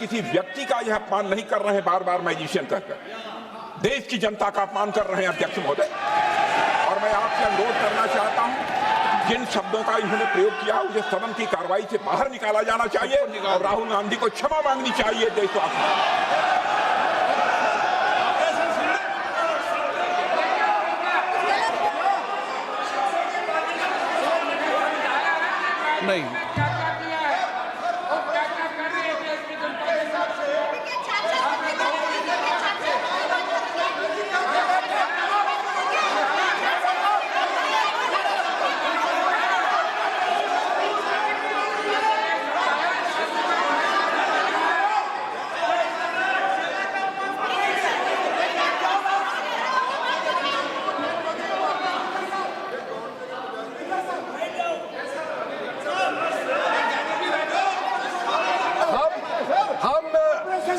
किसी व्यक्ति का यह अपमान नहीं कर रहे हैं बार बार मैजिशियन कहकर, देश की जनता का अपमान कर रहे हैं अध्यक्ष महोदय। और मैं आपसे अनुरोध करना चाहता हूं, जिन शब्दों का इन्होंने प्रयोग किया उसे सदन की कार्रवाई से बाहर निकाला जाना चाहिए और राहुल गांधी को क्षमा मांगनी चाहिए देशवासियों। नहीं,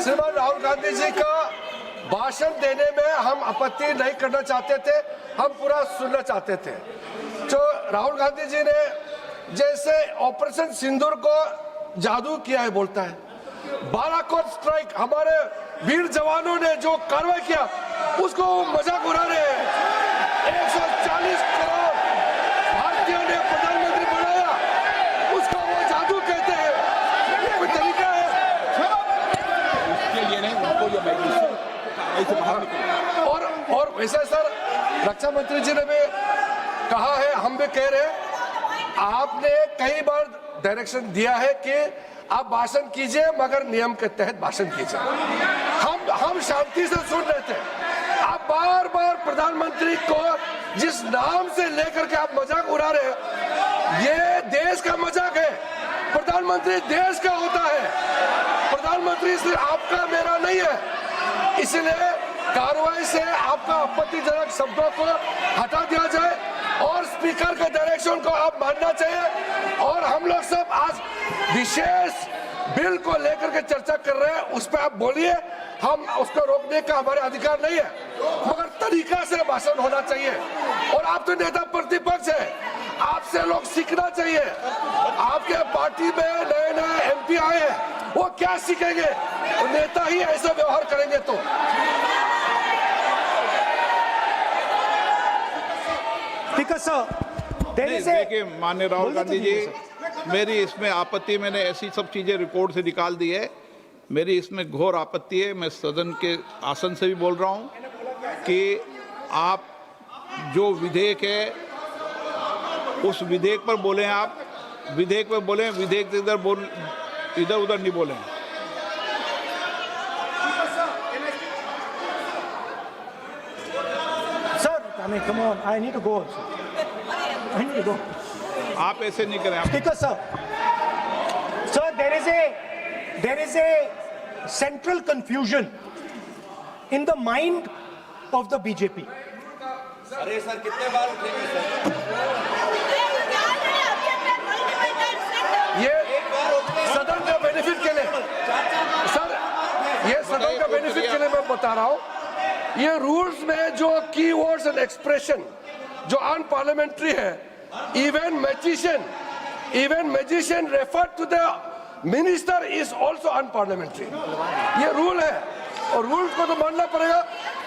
श्रीमान राहुल गांधी जी का भाषण देने में हम आपत्ति नहीं करना चाहते थे, हम पूरा सुनना चाहते थे। जो राहुल गांधी जी ने जैसे ऑपरेशन सिंदूर को जादू किया है बोलता है, बालाकोट स्ट्राइक हमारे वीर जवानों ने जो कार्रवाई किया उसको मजाक उड़ा रहे हैं। 140 करोड़ भारतीयों ने प्रधानमंत्री बनाया, उसको वो जादू कहते हैं। ये कोई तरीका है? और वैसे सर रक्षा मंत्री जी ने भी कहा है, हम भी कह रहे हैं, आपने कई बार डायरेक्शन दिया है कि आप भाषण कीजिए मगर नियम के तहत भाषण कीजिए। हम शांति से सुन रहे थे, आप बार बार प्रधानमंत्री को जिस नाम से लेकर के आप मजाक उड़ा रहे हैं, ये देश का मजाक है। प्रधानमंत्री देश का होता है, प्रधानमंत्री सिर्फ आपका मेरा नहीं है। इसलिए कार्रवाई से आपका आपत्तिजनक शब्दों को हटा दिया जाए और स्पीकर के डायरेक्शन को आप मानना चाहिए। और हम लोग सब आज विशेष बिल को लेकर के चर्चा कर रहे हैं, उस पर आप बोलिए, हम उसको रोकने का हमारे अधिकार नहीं है, मगर तरीका से भाषण होना चाहिए। और आप तो नेता प्रतिपक्ष है, आपसे लोग सीखना चाहिए। आपके पार्टी में नए नए एमपी आए हैं, वो क्या सीखेंगे? नेता ही ऐसा व्यवहार करेंगे तो। देखिए माननीय राहुल गांधी जी, मेरी इसमें आपत्ति, मैंने ऐसी सब चीजें रिपोर्ट से निकाल दी है, मेरी इसमें घोर आपत्ति है। मैं सदन के आसन से भी बोल रहा हूं कि आप जो विधेयक है उस विधेयक पर बोले, आप विधेयक पर बोले, विधेयक इधर उधर नहीं बोले। I mean, come on, I need to go. I need to go. आप ऐसे नहीं करें। Speaker, sir. Sir, there is a central confusion in the mind of the BJP. अरे सर कितने बार उठेंगे सर? ये सदन का बेनिफिट के लिए, सर, ये सदन का बेनिफिट के लिए मैं बता रहा हूँ। ये रूल्स में जो कीवर्ड्स एंड एक्सप्रेशन जो अनपार्लियामेंट्री है, even magician refer to the minister is also unparliamentary. ये रूल है और रूल्स को तो मानना पड़ेगा।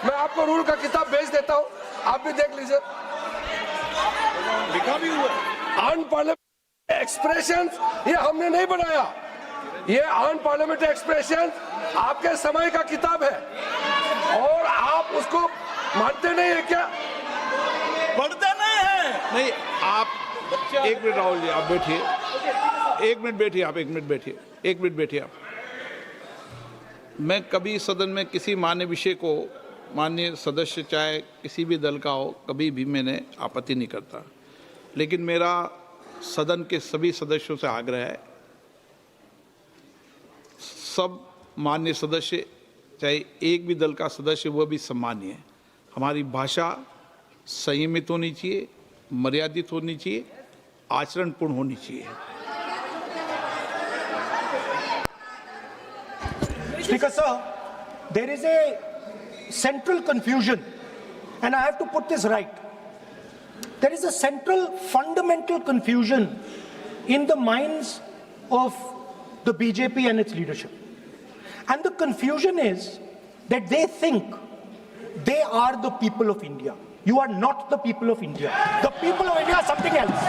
मैं आपको रूल का किताब भेज देता हूँ, आप भी देख लीजिए। अनपार्लियामेंट्री एक्सप्रेशन ये हमने नहीं बनाया, ये अनपार्लियामेंट्री एक्सप्रेशन आपके समय का किताब है और आप उसको मानते नहीं है क्या? पढ़ते नहीं है। नहीं, आप एक मिनट राहुल जी, आप बैठिए, एक मिनट बैठिए, आप एक मिनट बैठिए, एक मिनट बैठिए आप। मैं कभी सदन में किसी मान्य विषय को, माननीय सदस्य चाहे किसी भी दल का हो, कभी भी मैंने आपत्ति नहीं करता। लेकिन मेरा सदन के सभी सदस्यों से आग्रह है, सब मान्य सदस्य चाहे एक भी दल का सदस्य, वह भी सम्मानीय है। हमारी भाषा संयमित होनी चाहिए, मर्यादित होनी चाहिए, आचरणपूर्ण होनी चाहिए। Speaker, sir, there is a central confusion, and I have to put this right. There is a central fundamental confusion in the minds of the BJP and its leadership. And the confusion is that they think they are the people of India. You are not the people of India. The people of India are something else.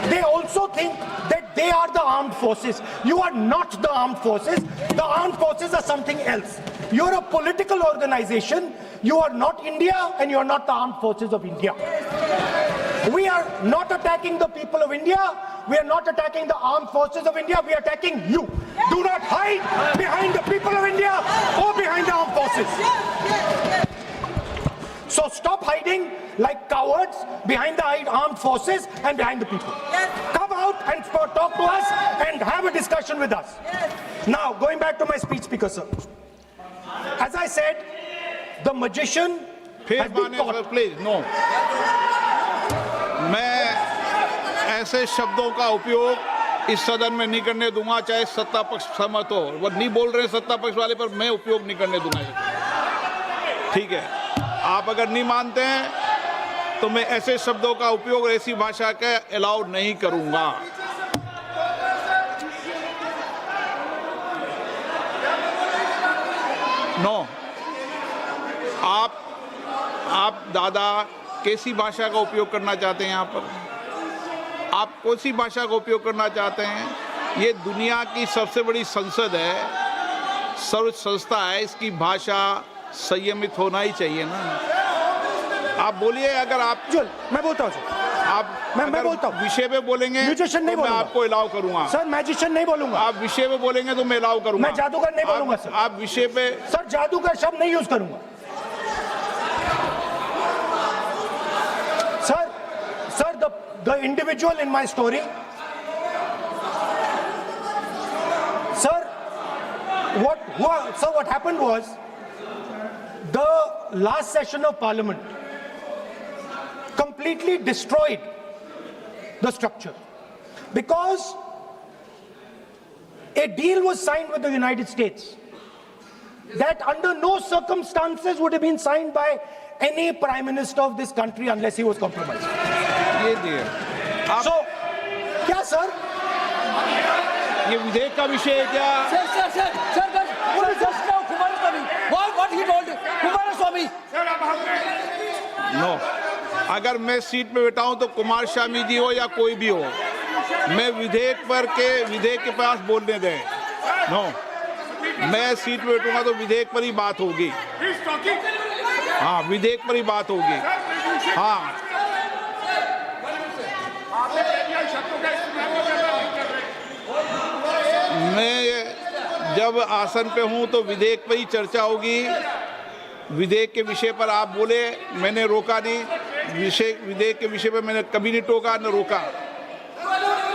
They also think that they are the armed forces. You are not the armed forces. The armed forces are something else. You're a political organization. You are not India and you are not the armed forces of India. We are not attacking the people of India. We are not attacking the armed forces of India. We are attacking you. Do not hide behind the people of India or behind the armed forces. So stop hiding like cowards behind the armed forces and behind the people. Come out and talk to us and have a discussion with us. Now, going back to my speech, Speaker sir. As I said, the magician has been caught. Please no मैं ऐसे शब्दों का उपयोग इस सदन में नहीं करने दूंगा, चाहे सत्ता पक्ष सहमत हो। वो नहीं बोल रहे सत्ता पक्ष वाले, पर मैं उपयोग नहीं करने दूंगा। ठीक है, आप अगर नहीं मानते हैं तो मैं ऐसे शब्दों का उपयोग, ऐसी भाषा का अलाउ नहीं करूंगा। नो, आप दादा कैसी भाषा का उपयोग करना चाहते हैं? यहाँ पर आप कौन सी भाषा का उपयोग करना चाहते हैं? ये दुनिया की सबसे बड़ी संसद है, सर्व संस्था है, इसकी भाषा संयमित होना ही चाहिए ना। आप बोलिए, अगर आप मैं बोलता हूँ आप मैं बोलता हूँ विषय पे बोलेंगे म्यूजिशियन नहीं तो मैं बोलूंगा। आपको अलाउ करूंगा। सर मैजिशियन नहीं बोलूंगा। आप विषय पे बोलेंगे तो मैं अलाउ करूंगा। मैं जादूगर नहीं बोलूंगा सर। आप विषय पे सर जादूगर शब्द नहीं यूज करूंगा। Sir, the individual in my story, sir, what happened was, the last session of Parliament completely destroyed the structure because a deal was signed with the United States that under no circumstances would have been signed by any prime minister of this country unless he was compromised. ये दिए So, क्या sir? ये विधेयक का विषय है क्या? What he told Kumaraswamy? No, अगर मैं सीट पे बैठा हूं तो कुमार स्वामी जी हो या कोई भी हो, मैं विधेयक के पास बोलने दें। नो, मैं सीट पे बैठूंगा तो विधेयक पर ही बात होगी। हाँ, विधेयक पर ही बात होगी। हाँ, मैं जब आसन पे हूं तो विधेयक पर ही चर्चा होगी। विधेयक के विषय पर आप बोले, मैंने रोका नहीं। विधेयक के विषय पे मैंने कभी नहीं टोका न रोका।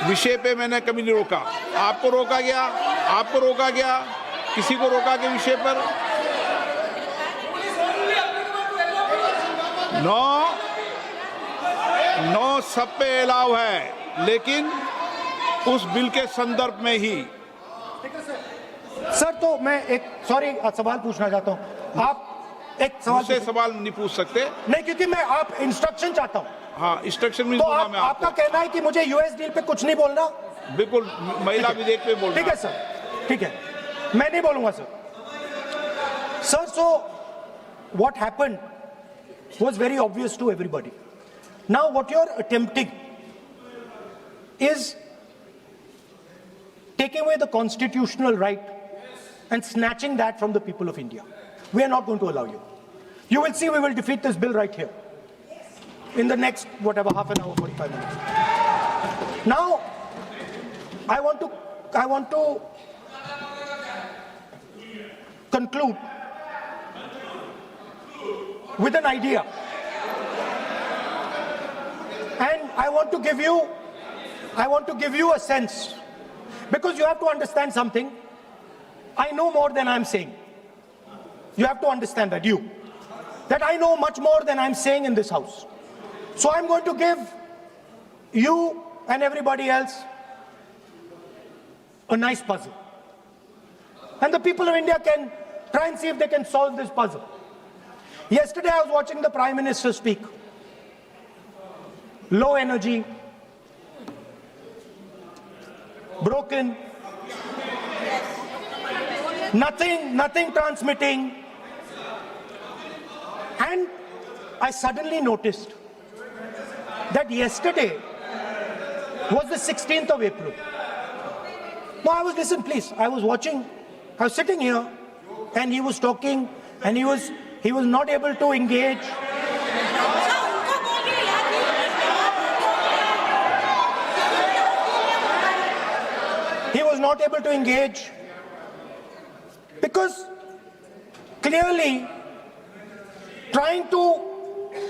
विषय पे मैंने कभी नहीं रोका। आपको रोका गया, किसी को रोका के विषय पर? नो, सब पे अलाउ है, लेकिन उस बिल के संदर्भ में ही। सर तो मैं एक सवाल पूछना चाहता हूं। आप एक सवाल नहीं पूछ सकते। नहीं, क्योंकि मैं आप इंस्ट्रक्शन चाहता हूं। हाँ, इंस्ट्रक्शन भी तो दूंगा मैं आपको। आपका कहना है कि मुझे यूएस डील पे कुछ नहीं बोलना? बिल्कुल, महिला विधेयक पे बोलना। ठीक है सर, ठीक है, मैं नहीं बोलूंगा sir. Sir, so what happened was very obvious to everybody. Now what you're attempting is taking away the constitutional right and snatching that from the people of India. We are not going to allow you. You will see we will defeat this bill right here in the next, half an hour, 45 minutes. Now, I want to conclude with an idea. And I want to give you a sense, because you have to understand something. I know more than I'm saying. You have to understand that I know much more than I'm saying in this house. So I'm going to give you and everybody else a nice puzzle. And the people of India can try and see if they can solve this puzzle. Yesterday I was watching the Prime Minister speak. Low energy, broken. Nothing transmitting. And I suddenly noticed that yesterday was the 16th of April. No, listen please, I was watching, I was sitting here and he was talking and he was not able to engage. He was not able to engage because clearly trying to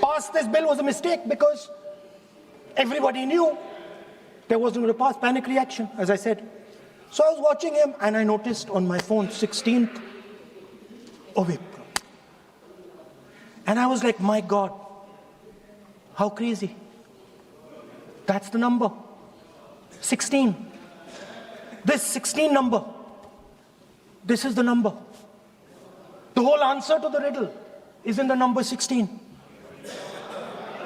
pass this bill was a mistake because everybody knew there wasn't going to pass. Panic reaction, as I said. So I was watching him and I noticed on my phone 16th of April. And I was like, my God, how crazy. That's the number. 16. This 16 number. This is the number. The whole answer to the riddle is in the number 16.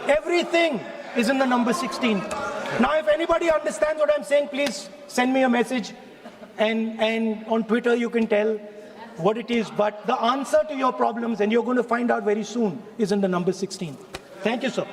Everything is in the number 16. Now, if anybody understands what I'm saying, please send me a message. And on Twitter, you can tell what it is. But the answer to your problems, and you're going to find out very soon, is in the number 16. Thank you, sir.